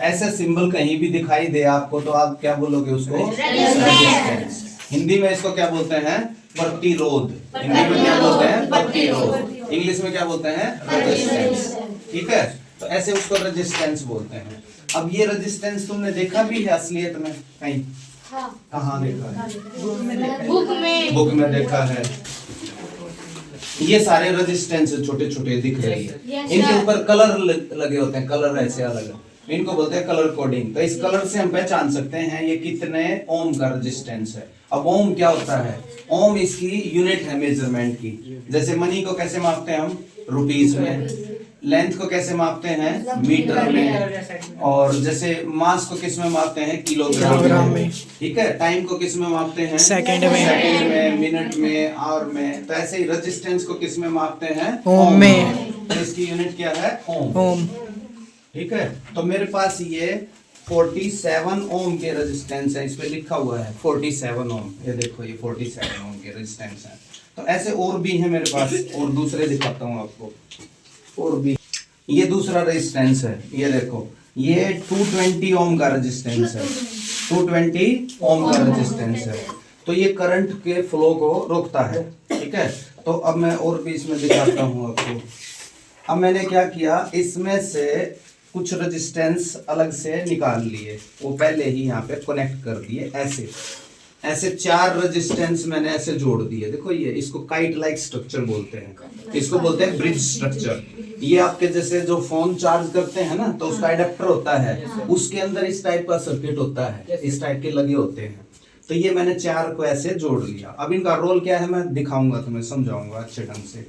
ऐसा सिंबल कहीं भी दिखाई दे आपको तो आप क्या बोलोगे उसको? रेजिस्टेंस। हिंदी में इसको क्या बोलते हैं? प्रतिरोध। हिंदी में क्या बोलते हैं? प्रतिरोध। इंग्लिश में क्या बोलते हैं? रेजिस्टेंस। ठीक है, तो ऐसे उसको रेजिस्टेंस बोलते हैं। अब ये रेजिस्टेंस तुमने देखा भी है असलियत में कहीं? कहाँ देखा है? बुक में देखा है। ये सारे रेजिस्टेंस छोटे छोटे दिख रही है, इनके ऊपर कलर लगे होते हैं, कलर ऐसे अलग, इनको बोलते हैं कलर कोडिंग। तो इस कलर से हम पहचान सकते हैं ये कितने ओम का रेजिस्टेंस है। अब ओम क्या होता है? ओम इसकी यूनिट है मेजरमेंट की। जैसे मनी को कैसे मापते हैं हम? रुपीस में। लेंथ को कैसे मापते हैं? मीटर में। और जैसे मास को किस में मापते हैं? किलोग्राम में। ठीक है, टाइम को किस में मापते हैं? सेकंड में, मिनट में, आवर में। तो ऐसे ही रेजिस्टेंस को किस में मापते हैं? ओम में। तो इसकी यूनिट क्या है? ओम। ठीक है, तो मेरे पास ये 47 ओम के रेजिस्टेंस है, इस पे लिखा हुआ है 47 ओम। ये देखो, ये 47 ओम के रेजिस्टेंस है। तो ऐसे और भी है मेरे पास, और दूसरे दिखाता हूँ आपको। और भी ये दूसरा रेजिस्टेंस है, ये देखो, ये 220 ओम का रेजिस्टेंस है। 220 ओम का रेजिस्टेंस है। तो ये करंट के फ्लो को रोकता है। ठीक है, तो अब मैं और भी इसमें दिखाता हूँ आपको। अब मैंने क्या किया, इसमें से कुछ रेजिस्टेंस अलग से निकाल लिए, वो पहले ही यहाँ पे कनेक्ट कर दिए। ऐसे ऐसे 4 रेजिस्टेंस मैंने ऐसे जोड़ दिए। देखो, ये इसको काइट लाइक स्ट्रक्चर बोलते हैं, इसको बोलते हैं ब्रिज स्ट्रक्चर। ये आपके जैसे जो फोन चार्ज करते हैं ना, तो उसका एडेप्टर होता है, उसके अंदर इस टाइप का सर्किट होता है, इस टाइप के लगे होते हैं। तो ये मैंने 4 को ऐसे जोड़ लिया। अब इनका रोल क्या है मैं दिखाऊंगा, तुम्हें समझाऊंगा अच्छे ढंग से।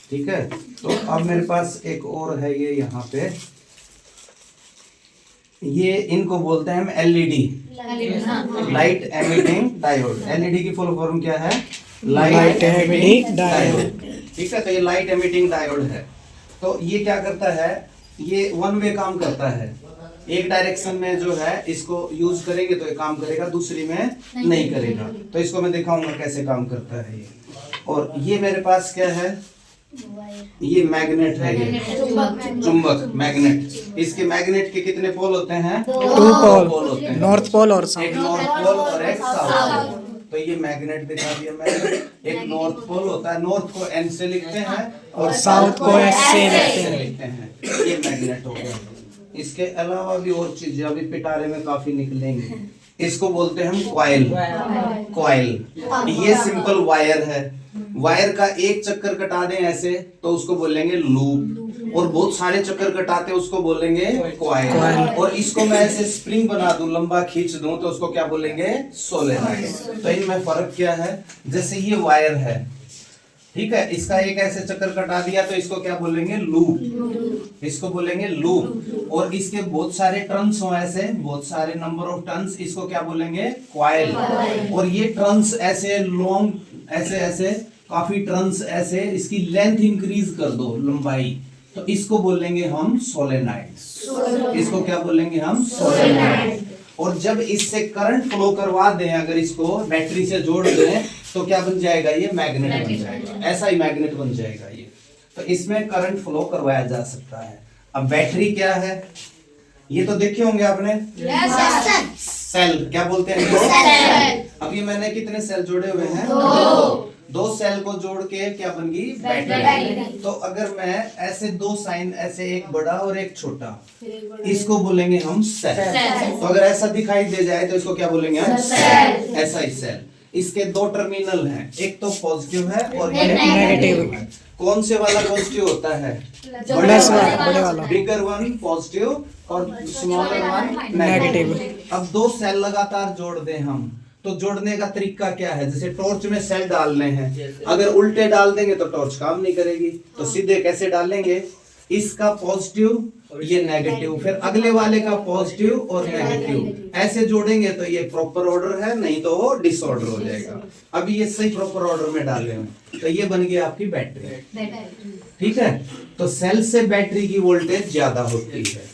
ठीक है, तो अब मेरे पास एक और है, ये यहाँ पे, ये इनको बोलते हैं हम LED, light emitting diode. LED की फुल फॉर्म क्या है? Light emitting diode. ठीक है, तो ये लाइट एमिटिंग डायोड है। तो ये क्या करता है? ये वन वे काम करता है। एक डायरेक्शन में जो है इसको यूज करेंगे तो ये काम करेगा, दूसरी में नहीं करेगा। तो इसको मैं दिखाऊंगा कैसे काम करता है ये। और ये मेरे पास क्या है? ये मैग्नेट है, ये चुंबक मैग्नेट। इसके मैग्नेट के कितने पोल होते हैं? 2 पोल होते हैं, नॉर्थ पोल और साउथ। एक नॉर्थ पोल और एक साउथ पोल। तो ये मैग्नेट दिखा दिया मैंने। एक नॉर्थ पोल होता है, नॉर्थ को एन से लिखते हैं और साउथ को एस से लिखते हैं। ये मैग्नेट हो गया। इसके अलावा भी और चीजें अभी पिटारे में काफी निकलेंगे। इसको बोलते हैं हम कॉइल। कॉइल ये सिंपल वायर है। वायर का एक चक्कर कटा दें ऐसे तो उसको बोलेंगे लूप, और बहुत सारे चक्कर कटाते उसको बोलेंगे कॉइल। और इसको मैं ऐसे स्प्रिंग बना दूं, लंबा खींच दूं तो उसको क्या बोलेंगे? सोलेनॉइड। तो इनमें फर्क क्या है? जैसे ये वायर है, ठीक है, इसका एक ऐसे चक्कर कटा दिया तो इसको क्या बोलेंगे? लूप। इसको बोलेंगे लूप। और इसके बहुत सारे टर्न्स हो, ऐसे बहुत सारे नंबर ऑफ टर्न्स, इसको क्या बोलेंगे? कॉइल। और ये टर्न्स ऐसे लॉन्ग, ऐसे ऐसे काफी टर्न्स, ऐसे इसकी लेंथ इंक्रीज कर दो, लंबाई, तो इसको बोलेंगे हम सोलेनॉइड। इसको क्या बोलेंगे हम? सोलेनॉइड। और जब इससे करंट फ्लो करवा दें, अगर इसको बैटरी से जोड़ दें तो क्या बन जाएगा? ये मैग्नेट बन जाएगा। ऐसा ही मैग्नेट बन जाएगा ये। तो इसमें करंट फ्लो करवाया जा सकता है। अब बैटरी क्या है? ये तो देखे होंगे आपने। सेल क्या बोलते हैं? अब ये मैंने कितने सेल जोड़े हुए हैं? 2 सेल को जोड़ के क्या बन गई? बैटरी। तो अगर मैं ऐसे 2 साइन, ऐसे एक बड़ा और एक छोटा, इसको बोलेंगे हम सेल। तो अगर ऐसा दिखाई दे जाए तो इसको क्या बोलेंगे हम? सेल। ऐसा ही सेल। इसके 2 टर्मिनल हैं, एक तो पॉजिटिव है और ये नेगेटिव है। कौन से वाला पॉजिटिव होता है? बड़े वाला। बिगर वन पॉजिटिव और स्मॉलर वन नेगेटिव। अब 2 सेल लगातार जोड़ दें हम, तो जोड़ने का तरीका क्या है? जैसे टॉर्च में सेल डालने हैं, अगर उल्टे डाल देंगे तो टॉर्च काम नहीं करेगी। तो सीधे कैसे डालेंगे? इसका पॉजिटिव, ये नेगेटिव, फिर अगले वाले का पॉजिटिव और नेगेटिव, ऐसे जोड़ेंगे तो ये प्रॉपर ऑर्डर है, नहीं तो वो डिसऑर्डर हो जाएगा। अभी ये सही प्रॉपर ऑर्डर में डाले हैं, तो ये बन गई आपकी बैटरी। ठीक है, तो सेल से बैटरी की वोल्टेज ज्यादा होती है।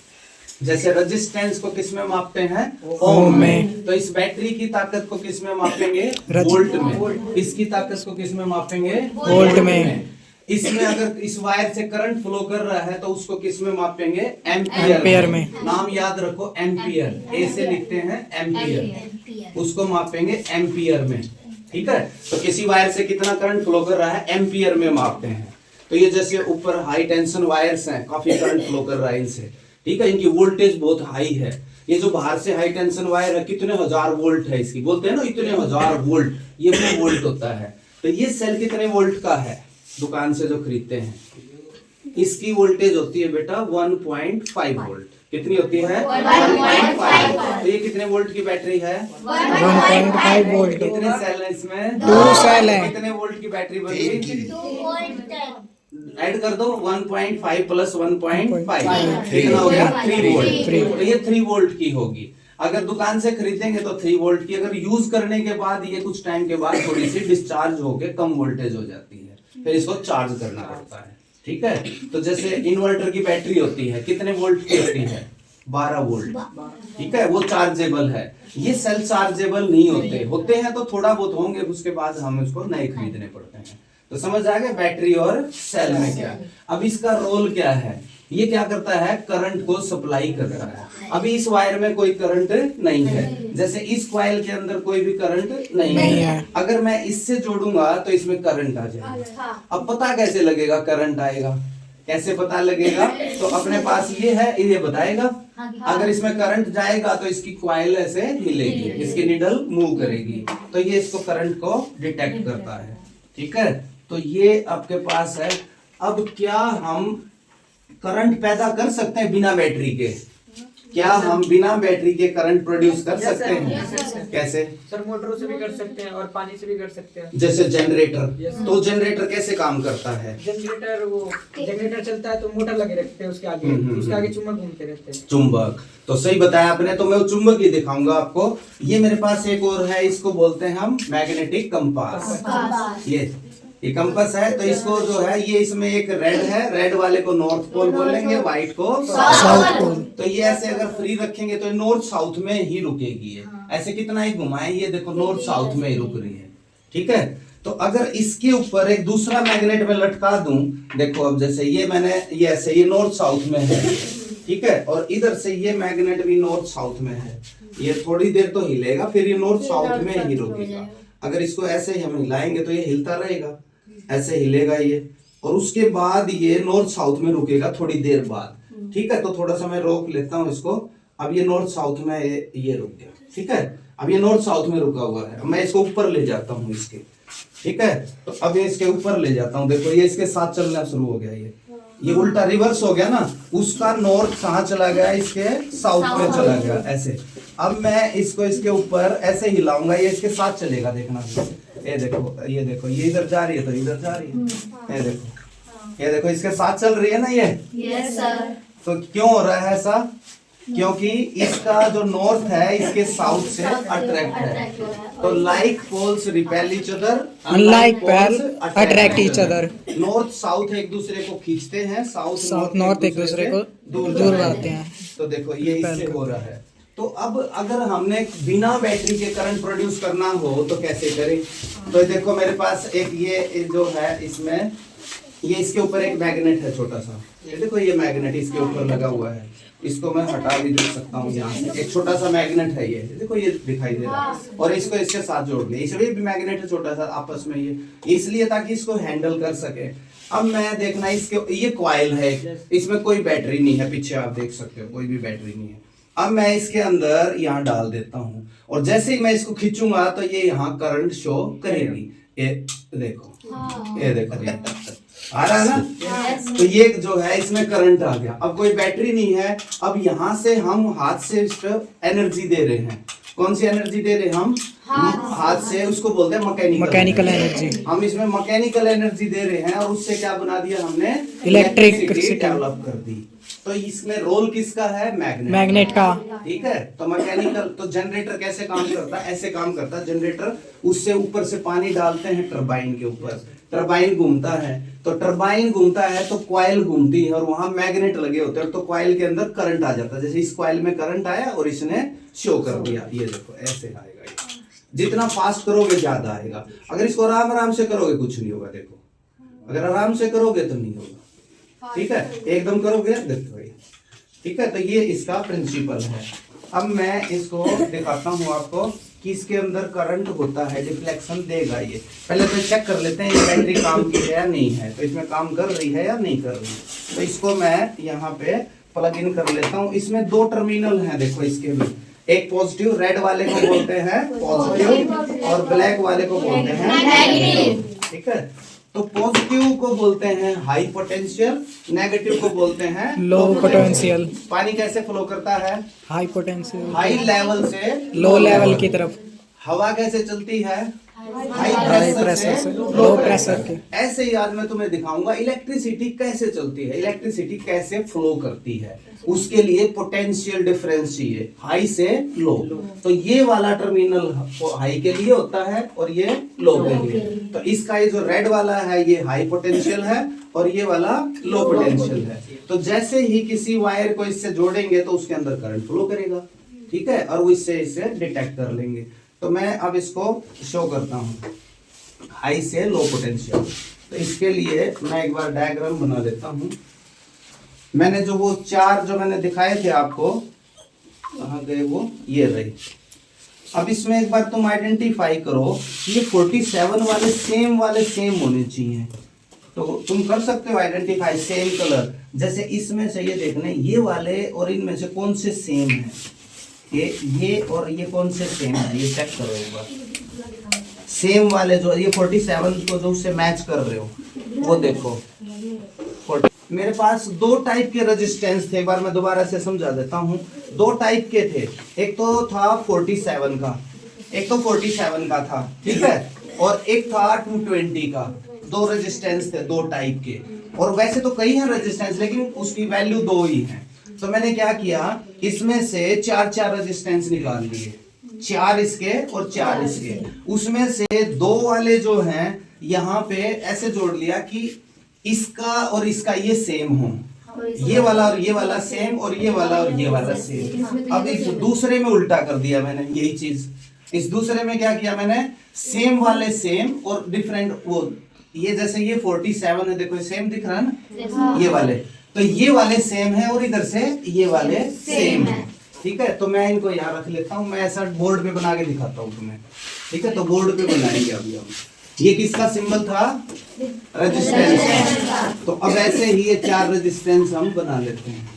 जैसे रेजिस्टेंस को किस में मापते हैं? ओम में। तो इस बैटरी की ताकत को किस में मापेंगे? वोल्ट में। इसकी ताकत को किस में मापेंगे? वोल्ट में। इसमें अगर इस वायर से करंट फ्लो कर रहा है तो उसको किस में मापेंगे? एम्पियर में। नाम याद रखो एम्पियर, ए से लिखते हैं एम्पियर, उसको मापेंगे एम्पियर में। ठीक है, तो किसी वायर से कितना करंट फ्लो कर रहा है एम्पियर में मापते हैं। तो ये जैसे ऊपर हाई टेंशन वायर्स हैं, काफी करंट फ्लो कर रहा है इनसे, ठीक है, इनकी वोल्टेज बहुत हाई है। ये जो बाहर से हाई टेंशन वायर है कितने हजार वोल्ट है इसकी, बोलते हैं ना इतने हजार वोल्ट, ये वो वोल्ट होता है। तो ये सेल कितने वोल्ट का है दुकान से जो खरीदते हैं, इसकी वोल्टेज होती है बेटा 1.5 वोल्ट। कितनी होती है? 1.5। तो ये कितने वोल्ट की बैटरी है? 1.5 वोल्ट। कितने सेल है इसमें? 2 सेल है। कितने वोल्ट की बैटरी बनी? 2 ऐड कर दो, 1.5 प्लस 1.5 कितना हो गया? 3 वोल्ट। तो ये 3 वोल्ट की होगी। अगर दुकान से खरीदेंगे तो 3 वोल्ट की, अगर यूज करने के बाद ये कुछ टाइम के बाद थोड़ी सी डिस्चार्ज होके कम वोल्टेज हो जाती है, फिर इसको चार्ज करना पड़ता है। ठीक है, तो जैसे इन्वर्टर की बैटरी होती है कितने वोल्ट की होती है? 12 वोल्ट। ठीक है, वो चार्जेबल है। ये सेल चार्जेबल नहीं होते हैं तो थोड़ा बहुत होंगे, उसके बाद हमें उसको नए खरीदने पड़ते हैं। तो समझ आ गया बैटरी और सेल में क्या। अब इसका रोल क्या है? ये क्या करता है? करंट को सप्लाई करता है। अभी इस वायर में कोई करंट नहीं है, जैसे इस कॉइल के अंदर कोई भी करंट नहीं है। अगर मैं इससे जोड़ूंगा तो इसमें करंट आ जाएगा। अब पता कैसे लगेगा करंट आएगा? कैसे पता लगेगा? तो अपने पास ये है, ये बताएगा। अगर इसमें करंट जाएगा तो इसकी कॉइल ऐसे हिलेगी, इसकी निडल मूव करेगी, तो ये इसको करंट को डिटेक्ट करता है। ठीक है, तो ये आपके पास है। अब क्या हम करंट पैदा कर सकते हैं बिना बैटरी के? क्या हम बिना बैटरी के करंट प्रोड्यूस कर सकते हैं? कैसे? सर मोटरों से भी कर सकते हैं और पानी से भी कर सकते हैं। जैसे जनरेटर, तो जनरेटर कैसे काम करता है? जनरेटर चलता है तो मोटर लगे रहते हैं उसके आगे चुंबक घूमते रहते हैं। चुंबक, तो सही बताया आपने। तो मैं वो चुंबक ही दिखाऊंगा आपको। ये मेरे पास एक और है, इसको बोलते हैं हम मैग्नेटिक कंपास। ये कंपास है, तो इसको जो है ये इसमें एक रेड है, रेड वाले को नॉर्थ पोल बोलेंगे, व्हाइट को साउथ पोल। तो ये ऐसे अगर फ्री रखेंगे तो नॉर्थ साउथ में ही रुकेगी। ये ऐसे कितना ही घुमाए, ये देखो नॉर्थ साउथ में ही रुक रही है। ठीक है, तो अगर इसके ऊपर एक दूसरा मैग्नेट में लटका दूं, देखो अब जैसे ये मैंने ये ऐसे, ये नॉर्थ साउथ में है, ठीक है, और इधर से ये मैग्नेट भी नॉर्थ साउथ में है। ये थोड़ी देर तो हिलेगा, फिर ये नॉर्थ साउथ में ही रुकेगा। अगर इसको ऐसे ही हम हिलाएंगे तो ये हिलता रहेगा, ऐसे हिलेगा ये, और उसके बाद ये नॉर्थ साउथ में रुकेगा थोड़ी देर बाद। ठीक है, तो थोड़ा सा मैं रोक लेता हूँ इसको। अब ये नॉर्थ साउथ में ये रुक गया। ठीक है, अब ये नॉर्थ साउथ में रुका हुआ है। मैं इसको ऊपर ले जाता हूँ इसके। ठीक है, तो अब ये इसके ऊपर ले जाता हूँ, देखो ये इसके साथ चलना शुरू हो गया। ये उल्टा रिवर्स हो गया ना, उसका नॉर्थ कहाँ चला गया? इसके साउथ में चला गया ऐसे। अब मैं इसको इसके ऊपर ऐसे हिलाऊंगा, ये इसके साथ चलेगा, देखना। ये देखो, ये देखो, ये इधर जा रही है तो इधर जा रही है। ये देखो इसके साथ चल रही है ना ये। Yes sir. तो क्यों हो रहा है ऐसा? क्योंकि इसका जो नॉर्थ है इसके साउथ से अट्रैक्ट है। तो like poles repel each other, unlike poles attract each other. North south एक दूसरे को खींचते हैं, साउथ नॉर्थ एक दूसरे को दूर करते हैं। तो देखो ये इससे हो रहा है। तो अब अगर हमने बिना बैटरी के करंट प्रोड्यूस करना हो तो कैसे करें? तो देखो मेरे पास एक ये जो है, इसमें ये इसके ऊपर एक मैग्नेट है छोटा सा। ये देखो ये मैग्नेट इसके ऊपर लगा हुआ है, इसको मैं हटा भी दे सकता हूँ यहाँ से। एक छोटा सा मैग्नेट है ये, देखो ये दिखाई दे रहा है, और इसको इसके साथ जोड़ लिया। इसलिए भी मैग्नेट है छोटा सा आपस में, ये इसलिए ताकि इसको हैंडल कर सके। अब मैं देखना, इसके ये कॉइल है, इसमें कोई बैटरी नहीं है, पीछे आप देख सकते हो कोई भी बैटरी नहीं है। अब मैं इसके अंदर यहाँ डाल देता हूँ, और जैसे ही मैं इसको खींचूंगा तो ये यहाँ करंट शो करेगी। ये देखो, ये देखो, ये आ रहा है ना। तो ये जो है इसमें करंट आ गया। अब कोई बैटरी नहीं है, अब यहाँ से हम हाथ से इस पर एनर्जी दे रहे हैं। कौन सी एनर्जी दे रहे हैं हम? हाथ से, उसको बोलते हैं मैकेनिकल एनर्जी। हम इसमें मैकेनिकल एनर्जी दे रहे हैं, और उससे क्या बना दिया हमने? इलेक्ट्रिसिटी डेवलप कर दी। तो इसमें रोल किसका है? मैग्नेट का। ठीक है, तो मैकेनिकल, तो जनरेटर कैसे काम करता है? ऐसे काम करता है जनरेटर। उससे ऊपर से पानी डालते हैं टरबाइन के ऊपर, टरबाइन घूमता है, तो टरबाइन घूमता है तो कॉइल घूमती है, और वहां मैग्नेट लगे होते हैं, तो कॉइल के अंदर करंट आ जाता है। जैसे इस कॉइल में करंट आया और इसने शो कर दिया, ये देखो ऐसे आएगा। जितना फास्ट करोगे ज्यादा आएगा, अगर इसको आराम आराम से करोगे कुछ नहीं होगा। देखो अगर आराम से करोगे तो नहीं होगा, ठीक है, एकदम करोगे देखो भाई, ठीक है। तो ये इसका प्रिंसिपल है। अब मैं इसको दिखाता हूँ आपको कि इसके अंदर करंट होता है, डिफ्लेक्शन देगा ये। पहले तो चेक कर लेते हैं ये बैटरी काम की है या नहीं है, तो इसमें काम कर रही है या नहीं कर रही। तो इसको मैं यहाँ पे प्लग इन कर लेता हूँ। इसमें दो टर्मिनल हैं, देखो इसके में, एक पॉजिटिव, रेड वाले को बोलते हैं पॉजिटिव और ब्लैक वाले को बोलते हैं नेगेटिव, ठीक है। तो पॉजिटिव को बोलते हैं हाई पोटेंशियल, नेगेटिव को बोलते हैं लो पोटेंशियल। पानी कैसे फ्लो करता है? हाई पोटेंशियल हाई लेवल से लो लेवल की तरफ। हवा कैसे चलती है? हाई हाई प्रेशर प्रेशर से से लो प्रेशर के। ऐसे ही आज मैं तुम्हें दिखाऊंगा इलेक्ट्रिसिटी कैसे चलती है, इलेक्ट्रिसिटी कैसे फ्लो करती है। उसके लिए पोटेंशियल डिफरेंस चाहिए, हाई से लो। तो ये वाला टर्मिनल हाई के लिए होता है और ये लो के लिए। तो इसका ये जो रेड वाला है ये हाई पोटेंशियल है और ये वाला लो पोटेंशियल है। तो जैसे ही किसी वायर को इससे जोड़ेंगे तो उसके अंदर करंट फ्लो करेगा, ठीक है, और वो इसे डिटेक्ट कर लेंगे। तो मैं अब इसको शो करता हूँ हाई से लो पोटेंशियल। तो इसके लिए मैं एक बार डायग्राम बना लेता हूँ। मैंने जो वो चार जो मैंने दिखाए थे आपको, कहाँ गए वो, ये रही। अब इसमें एक बार तुम आइडेंटिफाई करो ये 47 वाले सेम होने चाहिए। तो तुम कर सकते हो आइडेंटिफाई सेम कलर। जैसे इसमें से ये देखने ये वाले और इनमें से कौन से सेम है, ये और ये कौन से सेम है, ये चेक करो एक बार। सेम वाले जो ये 47 को जो उससे मैच कर रहे हो वो देखो। मेरे पास दो टाइप के रेजिस्टेंस थे, एक बार मैं दोबारा से समझा देता हूँ। दो टाइप के थे, एक तो था 47 का, एक तो 47 का था, ठीक है, और एक था 220 का। दो रेजिस्टेंस थे दो टाइप के, और वैसे तो कई हैं रेजिस्टेंस लेकिन उसकी वैल्यू दो ही है। तो मैंने क्या किया, इसमें से चार रेजिस्टेंस निकाल लिए, 4 इसके और 4 इसके। उसमें से दो वाले जो हैं यहाँ पे ऐसे जोड़ लिया कि इसका और इसका ये सेम हो, ये वाला और ये वाला सेम और ये वाला और ये वाला सेम। अब इस दूसरे में उल्टा कर दिया मैंने यही चीज। इस दूसरे में क्या किया मैंने, सेम वाले सेम और डिफरेंट वो, ये जैसे ये 47 है, देखो सेम दिख रहा है ना, ये वाले, तो ये वाले सेम है और इधर से ये वाले सेम है, ठीक है। तो मैं इनको यहाँ रख लेता हूँ, मैं ऐसा बोर्ड पे बना के दिखाता हूँ तुम्हें, ठीक है। तो बोर्ड पे बनाएंगे अभी हम। ये किसका सिंबल था? रेजिस्टेंस। तो अब ऐसे ही ये 4 रेजिस्टेंस हम बना लेते हैं,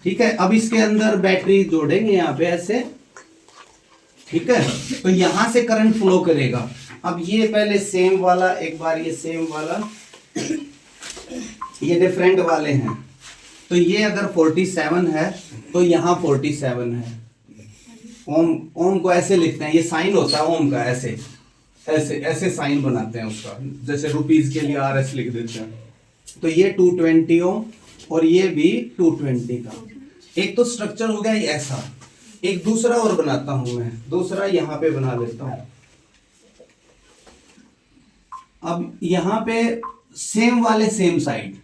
ठीक है। अब इसके अंदर बैटरी जोड़ेंगे यहाँ पे ऐसे, ठीक है। तो यहां से करंट फ्लो करेगा। अब ये पहले सेम वाला, एक बार ये सेम वाला, ये डिफरेंट वाले हैं। तो ये अगर 47 है तो यहाँ 47 है। ओम को ऐसे लिखते हैं, ये साइन होता है ओम का, ऐसे ऐसे ऐसे साइन बनाते हैं उसका, जैसे रुपीज के लिए RS लिख देते हैं। तो ये 220 ओम और ये भी 220 का। एक तो स्ट्रक्चर हो गया ये ऐसा। एक दूसरा और बनाता हूं मैं, दूसरा यहाँ पे बना लेता हूं। अब यहाँ पे सेम वाले सेम साइड,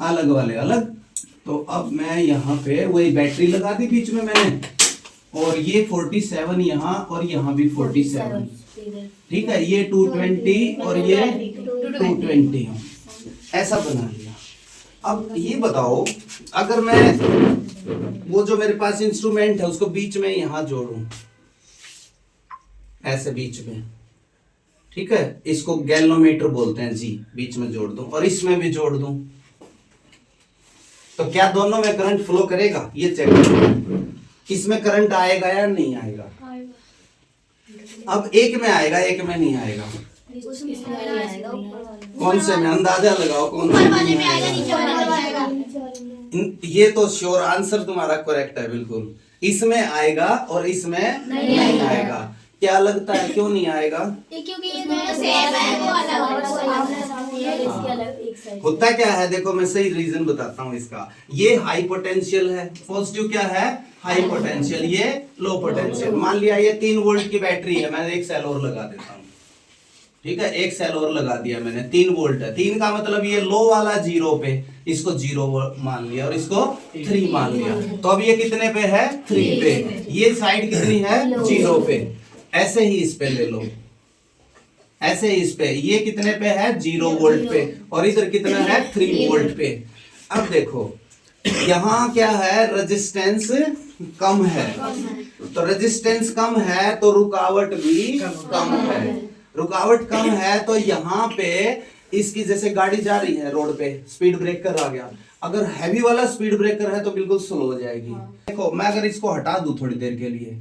अलग वाले अलग। तो अब मैं यहाँ पे वही बैटरी लगा दी बीच में मैंने, और ये 47 यहाँ और यहाँ भी 47, ठीक है। ये 220 और ये 220 ऐसा बना लिया। अब ये बताओ, अगर मैं वो जो मेरे पास इंस्ट्रूमेंट है उसको बीच में यहाँ जोड़ूं, ऐसे बीच में, ठीक है, इसको गैल्वेनोमीटर बोलते हैं जी, बीच में जोड़ दूं और इसमें भी जोड़ दूं, तो क्या दोनों में करंट फ्लो करेगा? ये चेक करो, इसमें करंट आएगा या नहीं आएगा? अब एक में आएगा, एक में नहीं आएगा। कौन से में? अंदाजा लगाओ कौन से में आएगा। ये तो श्योर आंसर तुम्हारा करेक्ट है बिल्कुल। इसमें आएगा और इसमें नहीं आएगा। क्या लगता है क्यों नहीं आएगा? क्योंकि ये दोनों सेम है, वो अलग। होता क्या है, देखो मैं सही रीजन बताता हूँ इसका। ये हाई पोटेंशियल है, पॉजिटिव क्या है? हाई पोटेंशियल, ये लो पोटेंशियल। मान लिया ये 3 वोल्ट की बैटरी है, मैं एक सेल और लगा देता हूँ, ठीक है, एक सेल और लगा दिया मैंने, 3 वोल्ट है। 3 का मतलब ये लो वाला 0 पे, इसको 0 मान लिया और इसको 3 मान लिया। तो अब ये कितने पे है? 3 पे। ये साइड कितनी है? 0 पे। ऐसे ही इस पे ले लो, ऐसे इस पे ये कितने पे है 0 वोल्ट पे, और इधर कितना है 3 वोल्ट पे। अब देखो यहाँ क्या है, रेजिस्टेंस कम है, तो रेजिस्टेंस कम है तो रुकावट भी कम है। रुकावट कम है तो यहाँ पे इसकी, जैसे गाड़ी जा रही है रोड पे, स्पीड ब्रेकर आ गया, अगर हैवी वाला स्पीड ब्रेकर है तो बिल्कुल स्लो हो जाएगी। देखो मैं अगर इसको हटा दूं थोड़ी देर के लिए,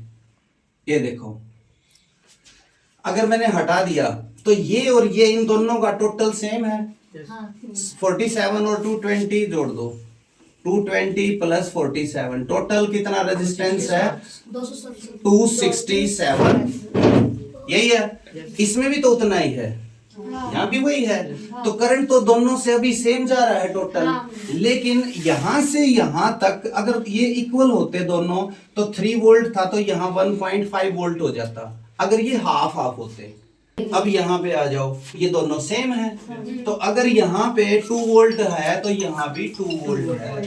ये देखो अगर मैंने हटा दिया तो ये और ये इन दोनों का टोटल सेम है। 47 और 220 जोड़ दो, 220 प्लस 47 टोटल कितना रेजिस्टेंस है 267, यही है। इसमें भी तो उतना ही है, यहाँ भी वही है। तो करंट तो दोनों से अभी सेम जा रहा है टोटल, लेकिन यहां से यहां तक अगर ये इक्वल होते दोनों तो 3 वोल्ट था तो यहाँ 1.5 वोल्ट हो जाता, अगर ये हाफ हाफ होते। अब यहाँ पे आ जाओ, ये दोनों सेम है, तो अगर यहाँ पे 2 वोल्ट है तो यहाँ भी 2 वोल्ट है,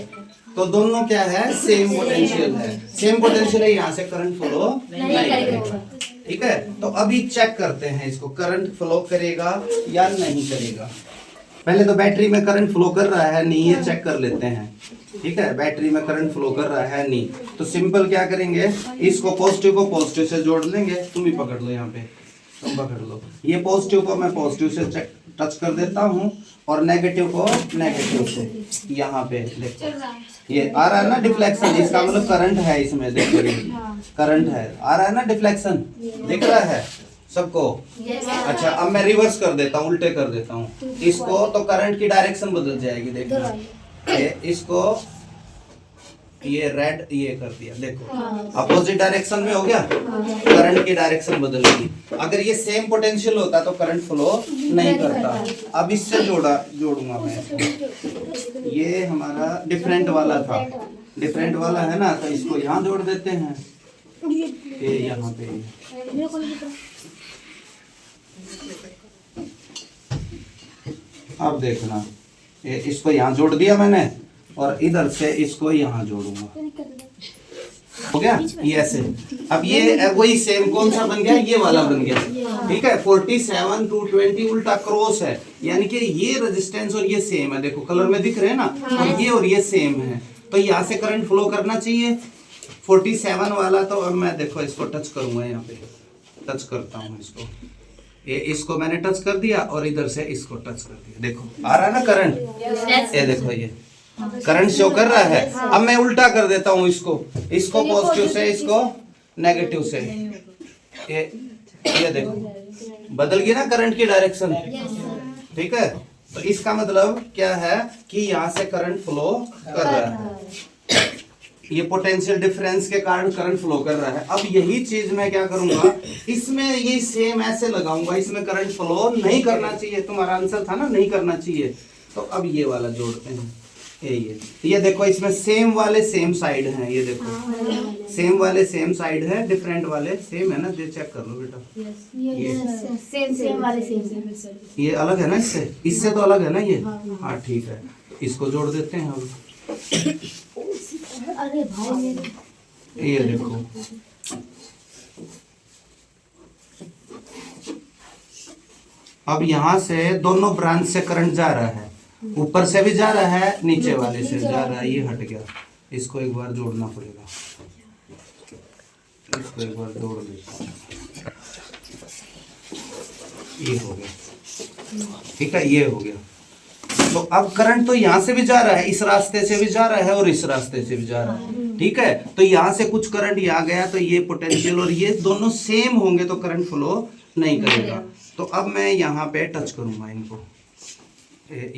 तो दोनों क्या है सेम पोटेंशियल है। सेम पोटेंशियल है, यहाँ से करंट फ्लो नहीं करेगा। ठीक है, तो अभी चेक करते हैं इसको, करंट फ्लो करेगा या नहीं करेगा। पहले तो बैटरी में करंट फ्लो कर रहा है नहीं, ये चेक कर लेते हैं। ठीक है, बैटरी में करंट फ्लो कर रहा है नहीं, तो सिंपल क्या करेंगे, इसको पॉजिटिव को पॉजिटिव से जोड़ लेंगे। तुम ही पकड़ लो, यहाँ पे तुम पकड़ लो, ये पॉजिटिव को मैं पॉजिटिव से टच कर देता हूँ और नेगेटिव को नेगेटिव से। यहाँ पे देखो ये आ रहा है ना डिफ्लेक्शन, इसका मतलब करंट है इसमें, देखो करंट है, आ रहा है ना डिफ्लेक्शन, दिख रहा है सबको। अच्छा अब मैं रिवर्स कर देता हूँ, उल्टे कर देता हूँ इसको, तो करंट की डायरेक्शन बदल जाएगी। देखो ये इसको, ये रेड ये कर दिया, देखो अपोजिट डायरेक्शन में हो गया, करंट की डायरेक्शन बदल गई। अगर ये सेम पोटेंशियल होता तो करंट फ्लो नहीं करता। अब इससे जोड़ूंगा मैं इसको, ये हमारा डिफरेंट वाला था, डिफरेंट वाला है ना, तो इसको यहाँ जोड़ देते हैं, ये यहाँ पे। अब देखना, ये इसको यहाँ जोड़ दिया मैंने और इधर से इसको यहाँ जोड़ूंगा, हो गया ये ऐसे। अब ये वही सेम कौन सा बन गया, ये वाला बन गया। ठीक है, 47 220 उल्टा क्रॉस है, यानी कि ये रेजिस्टेंस और ये सेम है, देखो कलर में दिख रहे हैं ना, और ये सेम है, तो यहाँ से करंट फ्लो करना चाहिए 47 वाला। तो अब मैं देखो इसको टच करूंगा, यहाँ पे टच करता हूँ इसको, ये इसको मैंने टच कर दिया और इधर से इसको टच कर दिया, देखो आ रहा है ना करंट, ये देखो ये करंट शो कर रहा है। अब मैं उल्टा कर देता हूँ इसको पॉजिटिव से इसको नेगेटिव से, ये देखो बदल गई ना करंट की डायरेक्शन। ठीक है, तो इसका मतलब क्या है कि यहाँ से करंट फ्लो कर रहा है, ये पोटेंशियल डिफरेंस के कारण करंट फ्लो कर रहा है। अब यही चीज मैं क्या करूंगा, इसमें ये सेम ऐसे लगाऊंगा, इसमें करंट फ्लो नहीं करना चाहिए, तुम्हारा आंसर था ना नहीं करना चाहिए। तो अब ये वाला जोड़ते हैं, ये देखो इसमें सेम वाले सेम साइड हैं, ये देखो सेम वाले सेम साइड है, डिफरेंट वाले सेम है ना, ये चेक कर लो बेटा, सेम वाले सेम। ये अलग है ना इससे तो अलग है ना ये। हाँ ठीक है, इसको जोड़ देते हैं अब। अरे भाई ये देखो अब यहाँ से दोनों ब्रांच से करंट जा रहा है, ऊपर से भी जा रहा है, नीचे वाले से जा रहा है, ये हट गया, इसको एक बार जोड़ना पड़ेगा, इसको एक बार जोड़ देता हूं, ये हो गया। ठीक है, ये हो गया। तो अब करंट तो यहाँ से भी जा रहा है, इस रास्ते से भी जा रहा है और इस रास्ते से भी जा रहा है। ठीक है, तो यहाँ से कुछ करंट यहाँ गया तो ये पोटेंशियल और ये दोनों सेम होंगे तो करंट फ्लो नहीं करेगा। तो अब मैं यहाँ पे टच करूंगा इनको,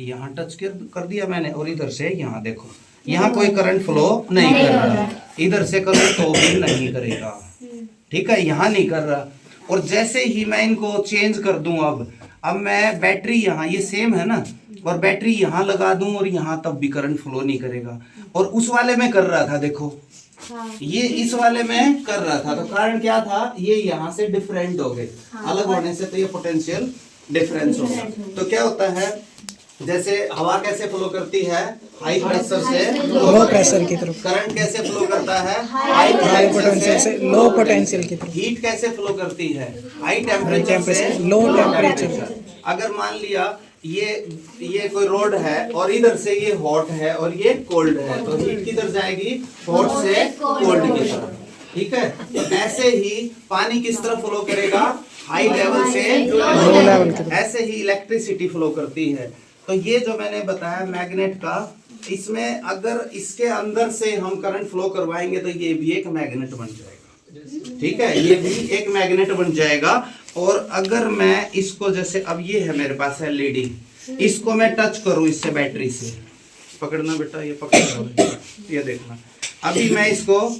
यहाँ टच कर दिया मैंने, और इधर से यहाँ देखो, यहाँ कोई करंट फ्लो नहीं कर रहा, इधर से करो तो भी नहीं करेगा। ठीक है, यहाँ नहीं कर रहा। और जैसे ही मैं इनको चेंज कर दूं, अब मैं बैटरी यहाँ, ये सेम है ना, और बैटरी यहाँ लगा दूं और यहाँ तब भी करंट फ्लो नहीं करेगा। और उस वाले में कर रहा था, देखो ये इस वाले में कर रहा था, तो कारण क्या था, ये यहाँ से डिफरेंट हो गए, अलग होने से तो ये पोटेंशियल डिफरेंस होगा। तो क्या होता है, जैसे हवा कैसे फ्लो करती है हाई प्रेशर से लो प्रेशर की तरफ, करंट कैसे फ्लो करता है हाई हाई पोटेंशियल पोटेंशियल से से लो पोटेंशियल की तरफ, हीट कैसे फ्लो करती है हाई हाई टेम्परेचर से टेम्परेचर लो टेम्परेचर। अगर मान लिया ये कोई रोड है और इधर से ये हॉट है और ये कोल्ड है, तो हीट किधर जाएगी हॉट से कोल्ड की तरफ। ठीक है, तो ऐसे ही पानी किस तरह फ्लो करेगा हाई लेवल से लो लेवल की तरफ। ऐसे ही इलेक्ट्रिसिटी फ्लो करती है। तो ये जो मैंने बताया मैग्नेट का, इसमें अगर इसके अंदर से हम करंट फ्लो करवाएंगे तो ये भी एक मैग्नेट बन जाएगा। ठीक है, ये भी एक मैग्नेट बन जाएगा। और अगर मैं इसको जैसे अब ये है मेरे पास एलईडी, इसको मैं टच करूं इससे बैटरी से, पकड़ना बेटा, ये पकड़ लो, ये देखना, अभी मैं इसको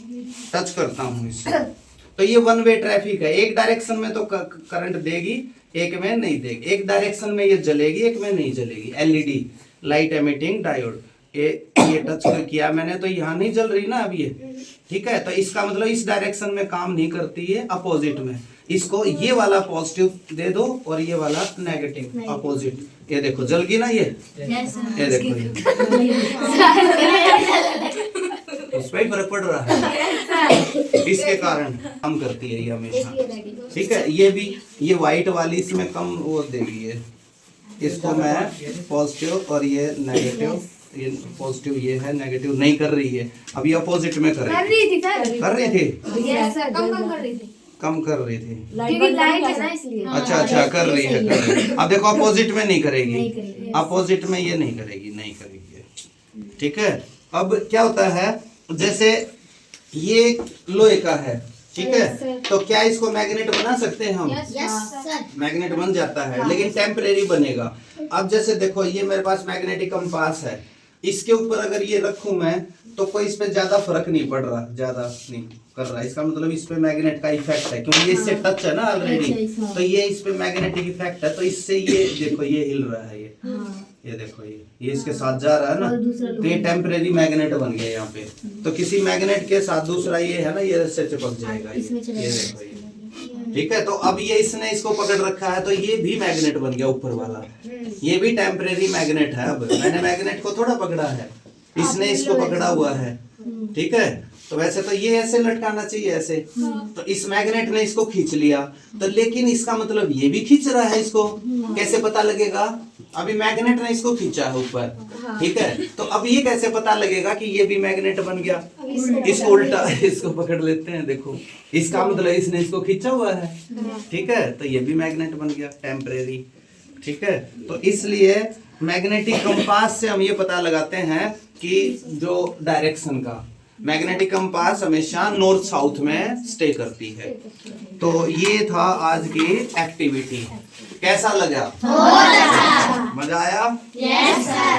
टच करता हूं इससे, तो ये वन वे ट्रैफिक है। एक डायरेक्शन में तो करंट देगी, एक में नहीं देगी। एक डायरेक्शन में ये जलेगी, एक में नहीं जलेगी। एलईडी लाइट एमिटिंग डायोड, ये टच किया मैंने तो यहाँ नहीं जल रही ना अब ये। ठीक है, तो इसका मतलब इस डायरेक्शन में काम नहीं करती है, अपोजिट में। इसको ये वाला पॉजिटिव दे दो और ये वाला नेगेटिव अपोजिट, ये देखो जल गई ना ये देखो उस पर ही फर्क पड़ रहा है, इसके कारण काम करती है ये हमेशा। ठीक है, ये भी ये व्हाइट वाली इसमें कम वो देगी ये, इसको मैं पॉजिटिव और ये नेगेटिव, ये पॉजिटिव ये है नेगेटिव नहीं कर रही है, अब ये अपोजिट में कर रही थी कम कर रही थी। लाइट है ना इसलिए। अच्छा कर रही है अब देखो अपोजिट में नहीं करेगी, अपोजिट में ये नहीं करेगी। ठीक है, अब क्या होता है जैसे ये लोहे का है, ठीक है, तो क्या इसको मैग्नेट बना सकते हैं हम? मैग्नेट बन जाता है, लेकिन टेम्परेरी बनेगा। अब जैसे देखो ये मेरे पास मैग्नेटिक कंपास है, इसके ऊपर अगर ये रखूं मैं तो कोई इस पे ज्यादा फर्क नहीं पड़ रहा, ज्यादा नहीं कर रहा। इसका मतलब इस पे मैग्नेट का इफेक्ट है, क्योंकि ये इससे टच है ना ऑलरेडी, तो ये इस पे मैग्नेटिक इफेक्ट है, तो इससे ये देखो ये हिल रहा है, ये देखो ये इसके साथ जा रहा है ना, तो ये टेम्परेरी मैग्नेट बन गया यहाँ पे। तो किसी मैग्नेट के साथ दूसरा ये है ना, ये इससे चिपक जाएगा, ये देखो ये। ठीक है, तो अब ये इसने इसको पकड़ रखा है, तो ये भी मैग्नेट बन गया ऊपर वाला, ये भी टेम्परेरी मैग्नेट है। अब मैंने मैग्नेट को थोड़ा पकड़ा है, इसने इसको पकड़ा हुआ है। ठीक है, तो वैसे तो ये ऐसे लटकाना चाहिए ऐसे, तो इस मैग्नेट ने इसको खींच लिया, तो लेकिन इसका मतलब ये भी खींच रहा है इसको, कैसे पता लगेगा? अभी मैग्नेट ने इसको खींचा है ऊपर। ठीक है, तो अब ये कैसे पता लगेगा कि ये भी मैग्नेट बन गया? इसको उल्टा इसको पकड़ लेते हैं, देखो इसका मतलब इसने इसको खींचा हुआ है। ठीक है, तो ये भी मैग्नेट बन गया टेम्परेरी। ठीक है, तो इसलिए मैग्नेटिक कंपास से हम ये पता लगाते हैं कि जो डायरेक्शन का, मैग्नेटिक कंपास हमेशा नॉर्थ साउथ में स्टे करती है। तो ये था आज की एक्टिविटी, कैसा लगा? मजा आया? Yes sir.